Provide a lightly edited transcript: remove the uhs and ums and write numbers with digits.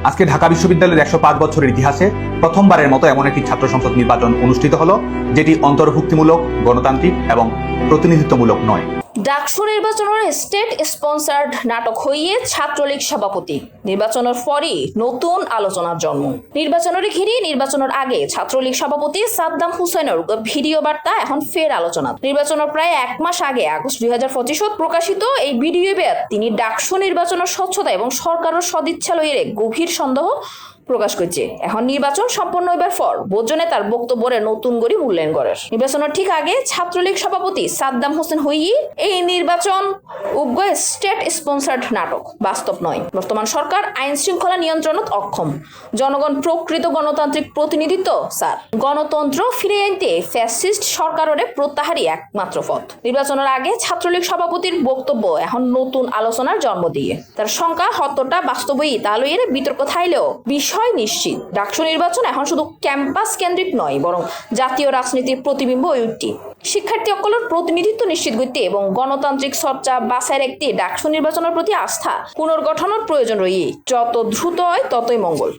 আজকে ঢাকা বিশ্ববিদ্যালয়ের 105 বছরের ইতিহাসে প্রথমবারের মতো এমন একটি ছাত্র সংসদ নির্বাচন অনুষ্ঠিত হলো, যেটি অন্তর্ভুক্তিমূলক, গণতান্ত্রিক এবং প্রতিনিধিত্বমূলক নয়। ডাকসু নির্বাচনের স্টেট স্পন্সার্ড নাটক হইয়ে ছাত্রলীগ সভাপতি নির্বাচনের পরই নতুন আলোচনার জন্ম। নির্বাচনের ঘিরে নির্বাচনের আগে ছাত্রলীগ সভাপতি সাদ্দাম হুসাইনের ভিডিও বার্তা এখন ফের আলোচনা। নির্বাচনের প্রায় 1 মাস আগে আগস্ট 2025 প্রকাশিত এই ভিডিও বার্তা তিনি ডাকসু নির্বাচনের স্বচ্ছতা এবং সরকারের সদিচ্ছা লইয়ে গভীর সন্দেহ প্রকাশ করছে। এখন নির্বাচন সম্পন্ন হইবার পর বোঝনে তার বক্তব্যের নতুন করে মূল্যায়ন করে। নির্বাচনের ঠিক আগে ছাত্রলীগ সভাপতি সাদ্দাম হোসেন হইয়ি এই নির্বাচন উভয় স্টেট স্পন্সার্ড নাটক, বাস্তব নয়। বর্তমান সরকার আইন শৃঙ্খলা নিয়ন্ত্রণত অক্ষম। জনগণ প্রকৃত গণতান্ত্রিক প্রতিনিধিত্ব স্যার গণতন্ত্র ফিরে আনতে ফ্যাসিস্ট সরকারের প্রত্যাহারই একমাত্র পথ। নির্বাচনের আগে ছাত্রলীগ সভাপতির বক্তব্য এখন নতুন আলোচনার জন্ম দিয়ে। তার সংখ্যা কতটা বাস্তবই তা লইয়ে বিতর্ক থাইলেও বিষয় নিশ্চিত, ডাকসু নির্বাচন এখন শুধু ক্যাম্পাস কেন্দ্রিক নয়, বরং জাতীয় রাজনীতির প্রতিবিম্ব ওইটি। শিক্ষার্থী অকলের প্রতিনিধিত্ব নিশ্চিত করতে এবং গণতান্ত্রিক চর্চা বাছাই রাখতে ডাকসু নির্বাচনের প্রতি আস্থা পুনর্গঠনের প্রয়োজন রয়েছে। যত দ্রুত হয় ততই মঙ্গল।